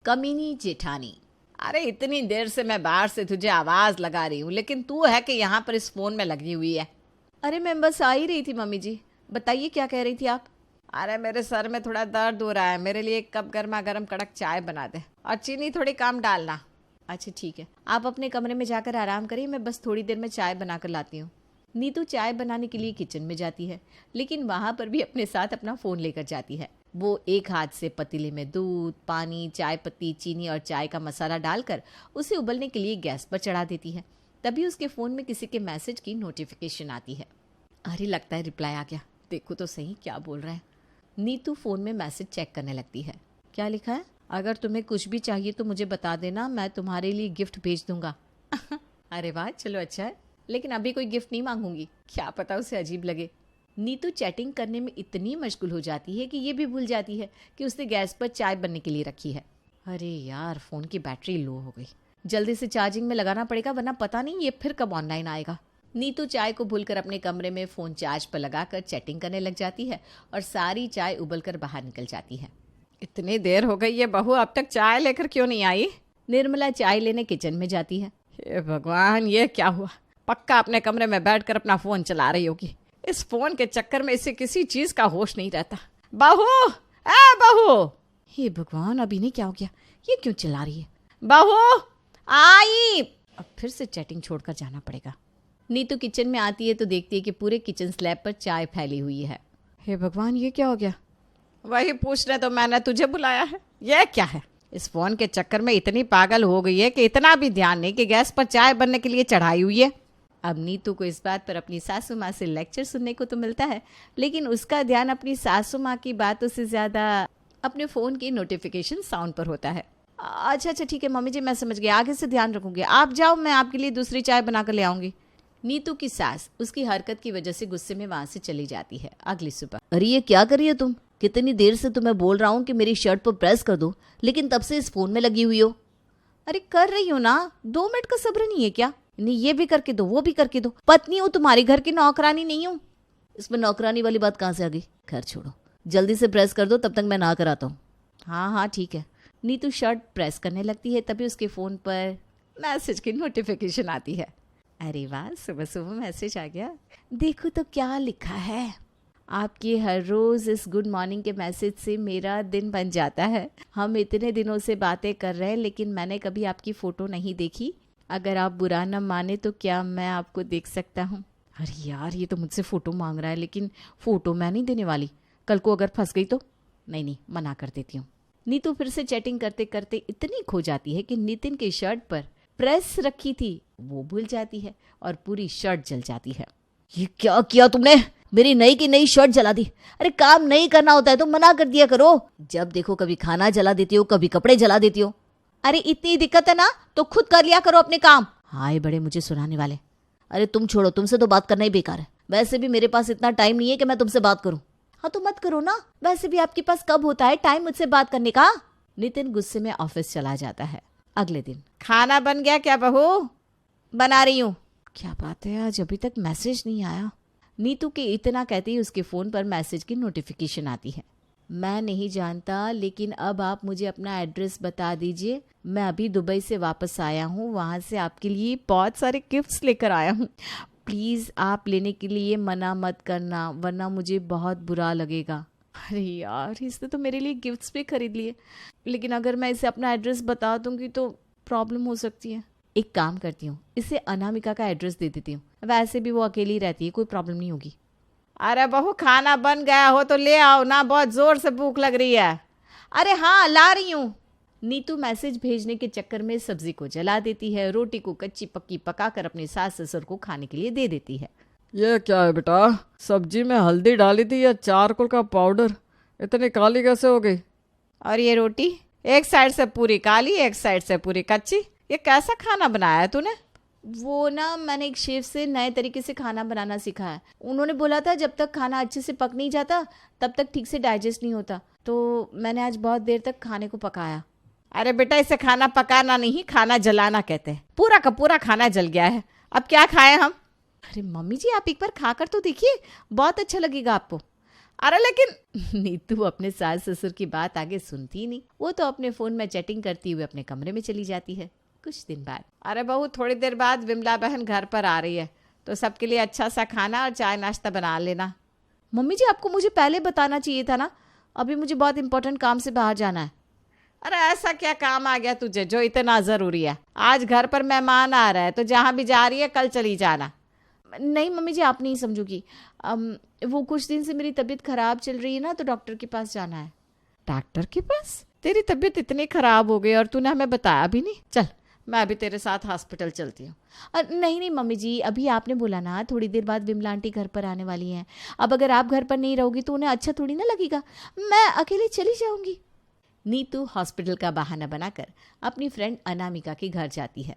कमीनी जेठानी। अरे इतनी देर से मैं बाहर से तुझे आवाज लगा रही हूँ, लेकिन तू है कि यहाँ पर इस फोन में लगी हुई है। अरे मैं बस आ ही रही थी मम्मी जी, बताइए क्या कह रही थी आप। अरे मेरे सर में थोड़ा दर्द हो रहा है, मेरे लिए एक कप गर्मा गर्म कड़क चाय बना दे और चीनी थोड़ी कम डालना। अच्छा ठीक है, आप अपने कमरे में जाकर आराम करिए, मैं बस थोड़ी देर में चाय बनाकर लाती हूँ। नीतू चाय बनाने के लिए किचन में जाती है, लेकिन वहां पर भी अपने साथ अपना फोन लेकर जाती है। वो एक हाथ से पतीले में दूध, पानी, चाय पत्ती, चीनी और चाय का मसाला डालकर उसे उबलने के लिए गैस पर चढ़ा देती है। तभी उसके फोन में किसी के मैसेज की नोटिफिकेशन आती है। अरे लगता है रिप्लाई आ गया, देखो तो सही क्या बोल रहा है। नीतू फोन में मैसेज चेक करने लगती है। क्या लिखा है? अगर तुम्हें कुछ भी चाहिए तो मुझे बता देना, मैं तुम्हारे लिए गिफ्ट भेज दूंगा। अरे वाह, चलो अच्छा है, लेकिन अभी कोई गिफ्ट नहीं मांगूंगी, क्या पता उसे अजीब लगे। नीतू चैटिंग करने में इतनी मशगूल हो जाती है कि ये भी भूल जाती है कि उसने गैस पर चाय बनने के लिए रखी है। अरे यार, फोन की बैटरी लो हो गई, जल्दी से चार्जिंग में लगाना पड़ेगा, वरना पता नहीं ये फिर कब ऑनलाइन आएगा। नीतू चाय को भूलकर अपने कमरे में फोन चार्ज पर लगाकर चैटिंग करने लग जाती है और सारी चाय उबलकर बाहर निकल जाती है। इतनी देर हो गई है, बहू अब तक चाय लेकर क्यों नहीं आई? निर्मला चाय लेने किचन में जाती है। हे भगवान, ये क्या हुआ? पक्का अपने कमरे में बैठकर अपना फोन चला रही होगी। इस फोन के चक्कर में इसे किसी चीज का होश नहीं रहता। बहू, ए बहू! हे भगवान, अब इन्हें क्या हो गया, ये क्यों चिल्ला रही है? बहू आई! अब फिर से चैटिंग छोड़कर जाना पड़ेगा। नीतू किचन में आती है तो देखती है कि पूरे किचन स्लैब पर चाय फैली हुई है। हे भगवान, ये क्या हो गया? वही पूछने तो मैंने तुझे बुलाया है। ये क्या है? इस फोन के चक्कर में इतनी पागल हो गई है कि इतना भी ध्यान नहीं कि गैस पर चाय बनने के लिए चढ़ाई हुई है। अब नीतू को इस बात पर अपनी सासू माँ से लेक्चर सुनने को तो मिलता है, लेकिन उसका ध्यान अपनी सासू माँ की बातों से ज्यादा अपने फोन की नोटिफिकेशन साउंड पर होता है। अच्छा ठीक है मम्मी जी, मैं समझ गई, आगे से ध्यान रखूंगी। आप जाओ, मैं आपके लिए दूसरी चाय बनाकर ले आऊंगी। नीतू की सास उसकी हरकत की वजह से गुस्से में वहां से चली जाती है। अगली सुबह, अरे ये क्या कर रही हो तुम? कितनी देर से तुम्हें बोल रहा हूँ कि मेरी शर्ट पर प्रेस कर दो, लेकिन तब से इस फोन में लगी हुई हो। अरे कर रही हूँ ना, 2 मिनट का सब्र नहीं है क्या? नहीं, ये भी करके दो, वो भी करके दो। पत्नी हूँ तुम्हारी, घर की नौकरानी नहीं हूँ। इसमें नौकरानी वाली बात कहाँ से आ गई? खैर छोड़ो, जल्दी से प्रेस कर दो, तब तक मैं नहा कर आता हूँ। हाँ ठीक है। नीतू शर्ट प्रेस करने लगती है, तभी उसके फोन पर मैसेज की नोटिफिकेशन आती है। अरे वाह, सुबह सुबह मैसेज आ गया। देखो तो क्या लिखा है। आपके हर रोज इस गुड मॉर्निंग के मैसेज से मेरा दिन बन जाता है। हम इतने दिनों से बातें कर रहे हैं, लेकिन मैंने कभी आपकी फोटो नहीं देखी। अगर आप बुरा न माने तो क्या मैं आपको देख सकता हूँ? अरे यार, ये तो मुझसे फोटो मांग रहा है, लेकिन फोटो मैं नहीं देने वाली। कल को अगर फंस गई तो नहीं, मना कर देती हूँ। नीतू फिर से चैटिंग करते करते इतनी खो जाती है कि नितिन की शर्ट पर प्रेस रखी थी वो भूल जाती है और पूरी शर्ट जल जाती है। ये क्या किया तुमने? मेरी नई की नई शर्ट जला दी। अरे काम नहीं करना होता है तो मना कर दिया करो। जब देखो कभी खाना जला देती हो, कभी कपड़े जला देती हो। अरे इतनी दिक्कत है ना तो खुद कर लिया करो अपने काम। हाय बड़े मुझे सुनाने वाले। अरे तुम छोड़ो, तुमसे तो बात करना ही बेकार है। वैसे भी मेरे पास इतना टाइम नहीं है कि मैं तुमसे बात करूं। हाँ तो मत करो ना, वैसे भी आपके पास कब होता है टाइम मुझसे बात करने का? नितिन गुस्से में ऑफिस चला जाता है। अगले दिन, खाना बन गया क्या बहू? बना रही हूँ। क्या बात है, आज अभी तक मैसेज नहीं आया। नीतू के इतना कहते ही उसके फोन पर मैसेज की नोटिफिकेशन आती है। मैं नहीं जानता, लेकिन अब आप मुझे अपना एड्रेस बता दीजिए। मैं अभी दुबई से वापस आया हूँ, वहां से आपके लिए बहुत सारे गिफ्ट्स लेकर आया हूँ। प्लीज आप लेने के लिए मना मत करना, वरना मुझे बहुत बुरा लगेगा। अरे यार, इसने तो मेरे लिए गिफ्ट्स भी खरीद लिए, लेकिन अगर मैं इसे अपना एड्रेस बता दूंगी तो प्रॉब्लम हो सकती है। एक काम करती हूँ, इसे अनामिका का एड्रेस दे देती हूँ, वैसे भी वो अकेली रहती है, कोई प्रॉब्लम नहीं होगी। अरे बहू, खाना बन गया हो तो ले आओ ना, बहुत जोर से भूख लग रही है। अरे हाँ, ला रही हूँ। नीतू मैसेज भेजने के चक्कर में सब्जी को जला देती है, रोटी को कच्ची पक्की पकाकर अपने सास ससुर को खाने के लिए दे देती है। ये क्या है बेटा? सब्जी में हल्दी डाली थी या चारकोल का पाउडर? इतनी काली कैसे हो गई? और ये रोटी एक साइड से पूरी काली, एक साइड से पूरी कच्ची, ये कैसा खाना बनाया है तूने? वो ना, मैंने एक शेफ से नए तरीके से खाना बनाना सीखा है। उन्होंने बोला था जब तक खाना अच्छे से पक नहीं जाता तब तक ठीक से डाइजेस्ट नहीं होता, तो मैंने आज बहुत देर तक खाने को पकाया। अरे बेटा, इसे खाना पकाना नहीं, खाना जलाना कहते हैं। पूरा का पूरा खाना जल गया है, अब क्या खाएं हम? अरे मम्मी जी, आप एक बार खाकर तो देखिए, बहुत अच्छा लगेगा आपको। अरे लेकिन नीतू अपने सास ससुर की बात आगे सुनती ही नहीं। वो तो अपने फोन में चैटिंग करती हुए अपने कमरे में चली जाती है। कुछ दिन बाद, अरे बहू थोड़ी देर बाद विमला बहन घर पर आ रही है, तो सबके लिए अच्छा सा खाना और चाय नाश्ता बना लेना। मम्मी जी आपको मुझे पहले बताना चाहिए था ना, अभी मुझे बहुत इंपॉर्टेंट काम से बाहर जाना है। अरे ऐसा क्या काम आ गया तुझे जो इतना जरूरी है? आज घर पर मेहमान आ रहा है, तो जहां भी जा रही है कल चली जाना। नहीं मम्मी जी आप नहीं समझोगी, वो कुछ दिन से मेरी तबीयत खराब चल रही है ना, तो डॉक्टर के पास जाना है। डॉक्टर के पास? तेरी तबीयत इतनी खराब हो गई और तूने हमें बताया भी नहीं। चल मैं अभी तेरे साथ हॉस्पिटल चलती हूँ। नहीं नहीं मम्मी जी, अभी आपने बोला ना थोड़ी देर बाद विमला आंटी घर पर आने वाली हैं। अब अगर आप घर पर नहीं रहोगी तो उन्हें अच्छा थोड़ी ना लगेगा, मैं अकेले चली जाऊंगी। नीतू हॉस्पिटल का बहाना बनाकर अपनी फ्रेंड अनामिका के घर जाती है।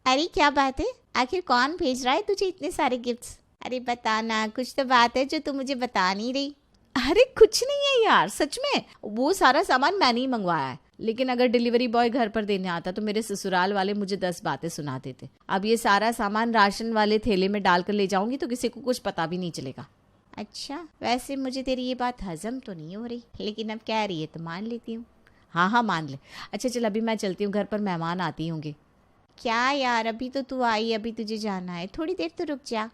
अरे क्या बात है, आखिर कौन भेज रहा है तुझे इतने सारे गिफ्ट्स? अरे बता ना, कुछ तो बात है जो तू मुझे बता नहीं रही। अरे कुछ नहीं है यार, सच में वो सारा सामान मैंने ही मंगवाया है। लेकिन अगर डिलीवरी बॉय घर पर देने आता तो मेरे ससुराल वाले मुझे 10 बातें सुना देते। अब ये सारा सामान राशन वाले थैले में डालकर ले जाऊंगी तो किसी को कुछ पता भी नहीं चलेगा। अच्छा, वैसे मुझे तेरी ये बात हजम तो नहीं हो रही, लेकिन अब कह रही है तो मान लेती हूँ। हाँ मान ले। अच्छा चल अभी मैं चलती हूँ, घर पर मेहमान आती होंगे। क्या यार, अभी तो तू आई, अभी तुझे जाना है, थोड़ी देर तो रुक जा।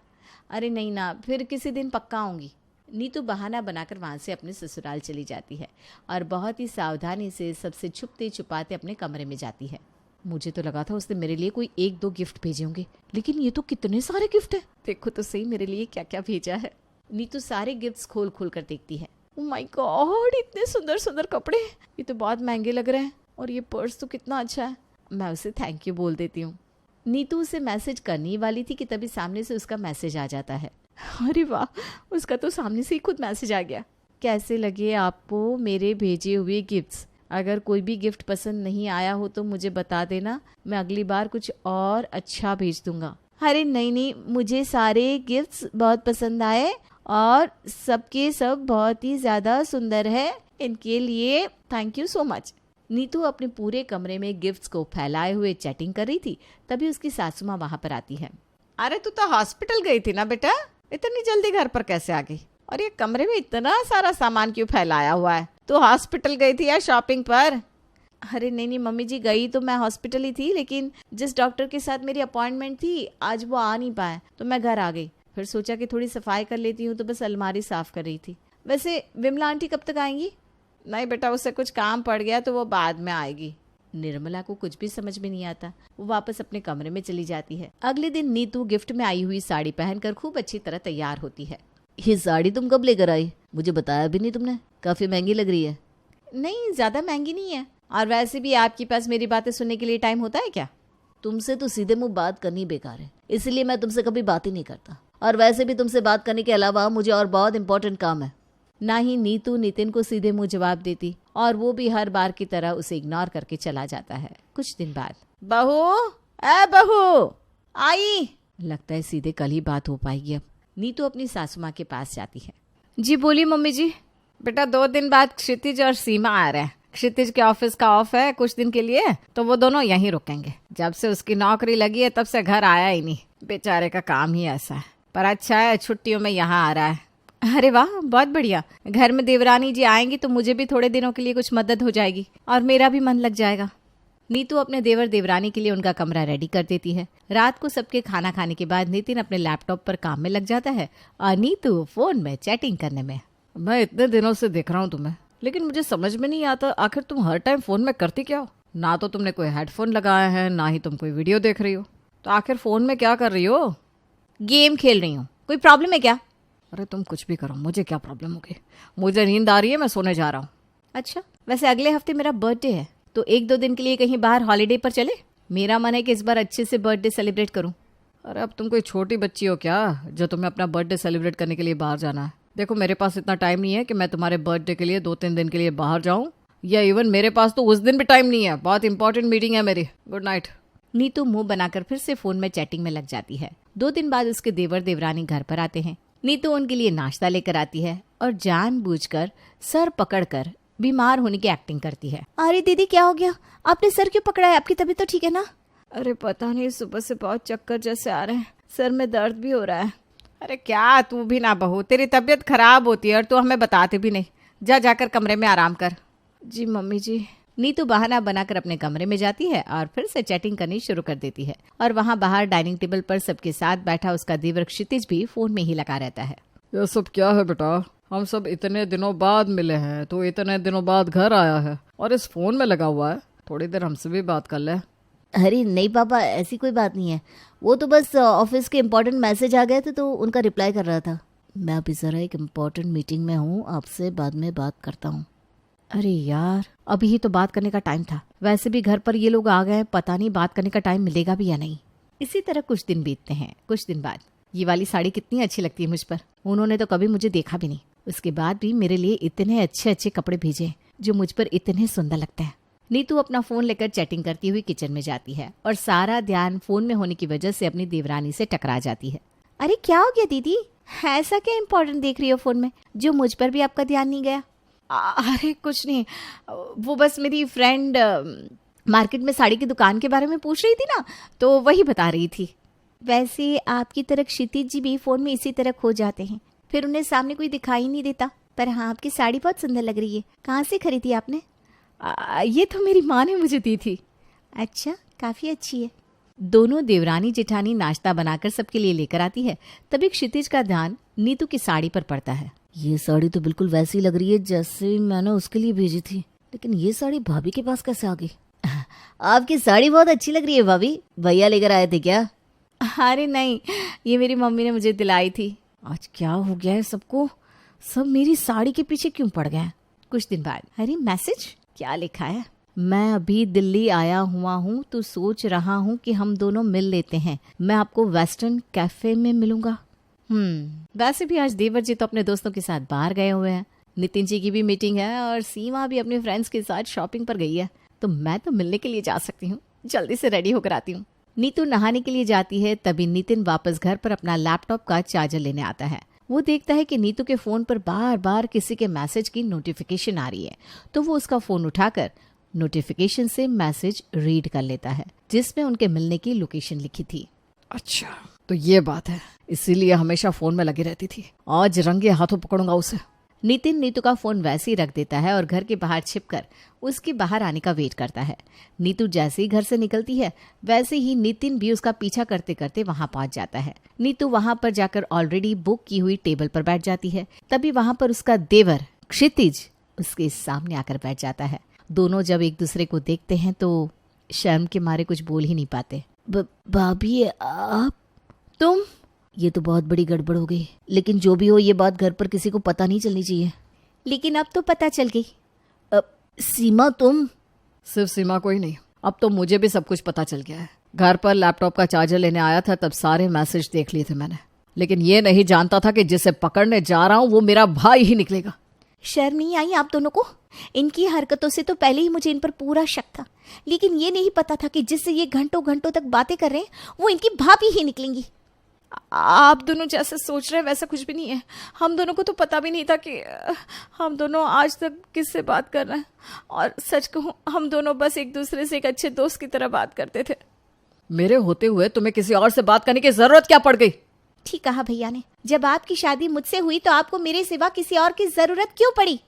अरे नहीं ना, फिर किसी दिन पक्का आऊंगी। नीतू बहाना बनाकर वहां से अपने ससुराल चली जाती है और बहुत ही सावधानी से सबसे छुपते छुपाते अपने कमरे में जाती है। मुझे तो लगा था उसने मेरे लिए कोई 1-2 गिफ्ट भेजे होंगे, लेकिन ये तो कितने सारे गिफ्ट है। देखो तो सही मेरे लिए क्या क्या भेजा है। नीतू सारे गिफ्ट्स खोल खोल कर देखती है। ओह माय गॉड, इतने सुंदर सुंदर कपड़े, ये तो बहुत महंगे लग रहे हैं। और ये पर्स तो कितना अच्छा है। मैं उसे थैंक यू बोल देती हूँ। नीतू उसे मैसेज करने ही वाली थी कि तभी सामने से उसका मैसेज आ जाता है। अरे वाह, उसका तो सामने से ही खुद मैसेज आ गया। कैसे लगे आपको मेरे भेजे हुए गिफ्ट्स? अगर कोई भी गिफ्ट पसंद नहीं आया हो तो मुझे बता देना, मैं अगली बार कुछ और अच्छा भेज दूंगा। अरे नहीं, मुझे सारे गिफ्ट्स बहुत पसंद आए और सबके सब बहुत ही ज़्यादा सुंदर है। इनके लिए thank you so much. Neetu अपने पूरे कमरे में गिफ्ट्स को फैलाए हुए चैटिंग कर रही थी, तभी उसकी सासू माँ वहां पर आती है। अरे तू तो हॉस्पिटल गई थी ना बेटा, इतनी जल्दी घर पर कैसे आ गई? और ये कमरे में इतना सारा सामान क्यों फैलाया हुआ है? तू हॉस्पिटल गई थी या शॉपिंग पर? अरे नहीं मम्मी जी, गई तो मैं हॉस्पिटल ही थी, लेकिन जिस डॉक्टर के साथ मेरी अपॉइंटमेंट थी आज वो आ नहीं पाए तो मैं घर आ गई। फिर सोचा कि थोड़ी सफाई कर लेती हूँ, तो बस अलमारी साफ कर रही थी। वैसे विमला आंटी कब तक आएंगी? नहीं बेटा, उससे कुछ काम पड़ गया तो वो बाद में आएगी। निर्मला को कुछ भी समझ में नहीं आता। वो वापस अपने कमरे में चली जाती है। अगले दिन नीतू गिफ्ट में आई हुई साड़ी पहनकर खूब अच्छी तरह तैयार होती है। ये साड़ी तुम कब लेकर आई? मुझे बताया भी नहीं तुमने, काफी महंगी लग रही है। नहीं, ज्यादा महंगी नहीं है। और वैसे भी आपके पास मेरी बातें सुनने के लिए टाइम होता है क्या? तुमसे तो सीधे मुंह बात करनी बेकार है, इसलिए मैं तुमसे कभी बात ही नहीं करता। और वैसे भी तुमसे बात करने के अलावा मुझे और बहुत इंपॉर्टेंट काम है। ना ही नीतू नितिन को सीधे मुंह जवाब देती और वो भी हर बार की तरह उसे इग्नोर करके चला जाता है। कुछ दिन बाद, बहू आई। लगता है सीधे कल ही बात हो पाएगी। अब नीतू अपनी सासू माँ के पास जाती है। जी बोलिए मम्मी जी। बेटा 2 दिन बाद क्षितिज और सीमा आ रहे हैं। क्षितिज के ऑफिस का ऑफ है कुछ दिन के लिए, तो वो दोनों यहीं रुकेंगे। जब से उसकी नौकरी लगी है तब से घर आया ही नहीं। बेचारे का काम ही ऐसा है, पर अच्छा है छुट्टियों में यहाँ आ रहा है। अरे वाह, बहुत बढ़िया। घर में देवरानी जी आएंगी तो मुझे भी थोड़े दिनों के लिए कुछ मदद हो जाएगी और मेरा भी मन लग जाएगा। नीतू अपने देवर देवरानी के लिए उनका कमरा रेडी कर देती है। रात को सबके खाना खाने के बाद नितिन अपने लैपटॉप पर काम में लग जाता है और नीतू फोन में चैटिंग करने में। मैं इतने दिनों से देख रहा हूँ तुम्हें, लेकिन मुझे समझ में नहीं आता आखिर तुम हर टाइम फोन में करती क्या हो? ना तो तुमने कोई हेडफोन लगाया है, ना ही तुम कोई वीडियो देख रही हो, तो आखिर फोन में क्या कर रही हो? गेम खेल रही हूँ। कोई प्रॉब्लम है क्या? अरे तुम कुछ भी करो, मुझे क्या प्रॉब्लम होगी? मुझे नींद आ रही है, मैं सोने जा रहा हूँ। अच्छा, वैसे अगले हफ्ते मेरा बर्थडे है, तो 1-2 दिन के लिए कहीं बाहर हॉलीडे पर चले। मेरा मन है कि इस बार अच्छे से बर्थडे सेलिब्रेट करूं। अरे अब तुम कोई छोटी बच्ची हो क्या जो तुम्हें अपना बर्थडे सेलिब्रेट करने के लिए बाहर जाना है? देखो मेरे पास इतना टाइम नहीं है कि मैं तुम्हारे बर्थडे के लिए 2-3 दिन के लिए बाहर जाऊं, या इवन मेरे पास तो उस दिन भी टाइम नहीं है। बहुत इंपॉर्टेंट मीटिंग है मेरी। Good night. नीतू मुंह बनाकर फिर से फोन में चैटिंग में लग जाती है। 2 दिन बाद उसके देवर देवरानी घर पर आते हैं। नीतू उनके लिए नाश्ता लेकर आती है और जानबूझकर सर पकड़कर बीमार होने की एक्टिंग करती है। अरे दीदी क्या हो गया? आपने सर क्यों पकड़ा है? आपकी तबीयत तो ठीक है ना? अरे पता नहीं, सुबह से बहुत चक्कर जैसे आ रहे हैं, सर में दर्द भी हो रहा है। अरे क्या तू भी ना बहू, तेरी तबीयत खराब होती है और तू हमें बताते भी नहीं। जा जाकर कमरे में आराम कर। जी मम्मी जी। नीतू बहाना बनाकर अपने कमरे में जाती है और फिर से चैटिंग करनी शुरू कर देती है। और वहाँ बाहर डाइनिंग टेबल पर सबके साथ बैठा उसका देवर क्षितिज भी फोन में ही लगा रहता है। ये सब क्या है बेटा? हम सब इतने दिनों बाद मिले हैं, तो इतने दिनों बाद घर आया है और इस फोन में लगा हुआ है। थोड़ी देर हमसे भी बात कर ले। अरे नहीं पापा, ऐसी कोई बात नहीं है। वो तो बस ऑफिस के इम्पोर्टेंट मैसेज आ गए थे तो उनका रिप्लाई कर रहा था। मैं अभी ज़रा एक इम्पोर्टेंट मीटिंग में हूँ, आपसे बाद में बात करता हूँ। अरे यार, अभी ही तो बात करने का टाइम था। वैसे भी घर पर ये लोग आ गए, पता नहीं बात करने का टाइम मिलेगा भी या नहीं। इसी तरह कुछ दिन बीतते हैं। कुछ दिन बाद, ये वाली साड़ी कितनी अच्छी लगती है मुझ पर। उन्होंने तो कभी मुझे देखा भी नहीं, उसके बाद भी मेरे लिए इतने अच्छे अच्छे कपड़े भेजे जो मुझ पर इतने सुंदर लगते हैं। नीतू अपना फोन लेकर चैटिंग करती हुई किचन में जाती है और सारा ध्यान फोन में होने की वजह से अपनी देवरानी से टकरा जाती है। अरे क्या हो गया दीदी, ऐसा क्या इम्पोर्टेंट देख रही हो फोन में जो मुझ पर भी आपका ध्यान नहीं गया? अरे कुछ नहीं, वो बस मेरी फ्रेंड मार्केट में साड़ी की दुकान के बारे में पूछ रही थी ना, तो वही बता रही थी। वैसे आपकी तरह क्षितिज जी भी फोन में इसी तरह खो जाते हैं, फिर उन्हें सामने कोई दिखाई नहीं देता। पर हाँ, आपकी साड़ी बहुत सुंदर लग रही है। कहाँ से खरीदी आपने? ये तो मेरी माँ ने मुझे दी थी। अच्छा, काफी अच्छी है। दोनों देवरानी जेठानी नाश्ता बनाकर सबके लिए लेकर आती है। तभी क्षितिज का ध्यान नीतू की साड़ी पर पड़ता है। ये साड़ी तो बिल्कुल वैसी लग रही है जैसे मैंने उसके लिए भेजी थी, लेकिन ये साड़ी भाभी के पास कैसे आ गई? आपकी साड़ी बहुत अच्छी लग रही है भाभी, भैया लेकर आए थे क्या? अरे नहीं, ये मेरी मम्मी ने मुझे दिलाई थी। आज क्या हो गया है सबको, सब मेरी साड़ी के पीछे क्यों पड़ गए? कुछ दिन बाद, अरे मैसेज क्या लिखा है? मैं अभी दिल्ली आया हुआ हूँ, तो सोच रहा हूँ कि हम दोनों मिल लेते हैं। मैं आपको वेस्टर्न कैफे में मिलूंगा। वैसे भी आज देवर जी तो अपने दोस्तों के साथ बाहर गए हुए हैं। नितिन जी की भी मीटिंग है और सीमा भी अपने फ्रेंड्स के साथ शॉपिंग पर गई है, तो मैं तो मिलने के लिए जा सकती हूँ। जल्दी से रेडी होकर आती हूँ। नीतू नहाने के लिए जाती है, तभी नितिन वापस घर पर अपना लैपटॉप का चार्जर लेने आता है। वो देखता है कि नीतू के फोन पर बार बार किसी के मैसेज की नोटिफिकेशन आ रही है, तो वो उसका फोन उठाकर नोटिफिकेशन से मैसेज रीड कर लेता है जिसमें उनके मिलने की लोकेशन लिखी थी। अच्छा, तो ये बात है, इसीलिए हमेशा फोन में लगी रहती थी। आज रंगे हाथों पकड़ूंगा उसे। नितिन नीतू का फोन वैसे ही रख देता है और घर के बाहर छिपकर उसके बाहर आने का वेट करता है। नीतू जैसे ही घर से निकलती है, वैसे ही नितिन भी उसका पीछा करते करते वहां पहुंच जाता है। नीतू वहां पर जाकर ऑलरेडी बुक की हुई टेबल पर बैठ जाती है। तभी वहां पर उसका देवर क्षितिज उसके सामने आकर बैठ जाता है। दोनों जब एक दूसरे को देखते हैं तो शर्म के मारे कुछ बोल ही नहीं पाते। भाभी आप? तुम? ये तो बहुत बड़ी गड़बड़ हो गई, लेकिन जो भी हो ये बात घर पर किसी को पता नहीं चलनी चाहिए। लेकिन अब तो पता चल गई। सीमा तुम? सिर्फ सीमा को ही नहीं, अब तो मुझे भी सब कुछ पता चल गया है। घर पर लैपटॉप का चार्जर लेने आया था, तब सारे मैसेज देख लिए थे मैंने, लेकिन ये नहीं जानता था कि जिसे पकड़ने जा रहा हूँ वो मेरा भाई ही निकलेगा। शर्म नहीं आई आप दोनों को? इनकी हरकतों से तो पहले ही मुझे इन पर पूरा शक था, लेकिन ये नहीं पता था कि जिससे ये घंटों घंटों तक बातें कर रहे हैं वो इनकी भाभी ही निकलेंगी। आप दोनों जैसे सोच रहे हैं वैसा कुछ भी नहीं है। हम दोनों को तो पता भी नहीं था कि हम दोनों आज तक किससे बात कर रहे हैं। और सच कहूं, हम दोनों बस एक दूसरे से एक अच्छे दोस्त की तरह बात करते थे। मेरे होते हुए तुम्हें किसी और से बात करने की जरूरत क्या पड़ गई? ठीक कहा भैया ने, जब आपकी शादी मुझसे हुई तो आपको मेरे सिवा किसी और की जरूरत क्यों पड़ी?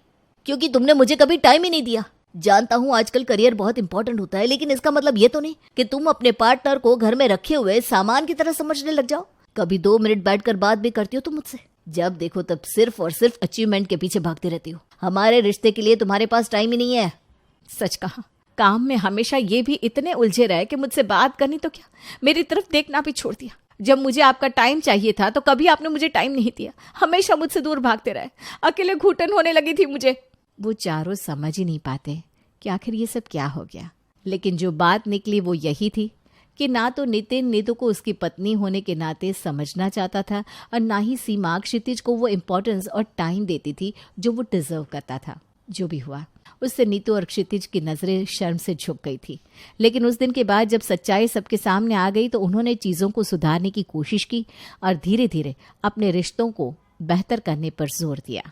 क्योंकि तुमने मुझे कभी टाइम ही नहीं दिया। जानता हूँ आजकल करियर बहुत इंपॉर्टेंट होता है, लेकिन इसका मतलब ये तो नहीं कि तुम अपने पार्टनर को घर में रखे हुए सामान की तरह समझने लग जाओ। कभी 2 मिनट बैठकर बात भी करती हो तुम मुझसे? जब देखो तब सिर्फ और सिर्फ अचीवमेंट के पीछे भागती रहती हो। हमारे रिश्ते के लिए तुम्हारे पास टाइम ही नहीं है। सच कहा, काम में हमेशा ये भी इतने उलझे रहे कि मुझसे बात करनी तो क्या, मेरी तरफ देखना भी छोड़ दिया। जब मुझे आपका टाइम चाहिए था तो कभी आपने मुझे टाइम नहीं दिया, हमेशा मुझसे दूर भागते रहे। अकेले घुटन होने लगी थी मुझे। वो चारों समझ ही नहीं पाते कि आखिर ये सब क्या हो गया, लेकिन जो बात निकली वो यही थी कि ना तो नितिन नीतू को उसकी पत्नी होने के नाते समझना चाहता था और ना ही सीमा क्षितिज को वो इम्पोर्टेंस और टाइम देती थी जो वो डिजर्व करता था। जो भी हुआ, उससे नीतू और क्षितिज की नजरें शर्म से झुक गई थी। लेकिन उस दिन के बाद जब सच्चाई सबके सामने आ गई तो उन्होंने चीजों को सुधारने की कोशिश की और धीरे धीरे अपने रिश्तों को बेहतर करने पर जोर दिया।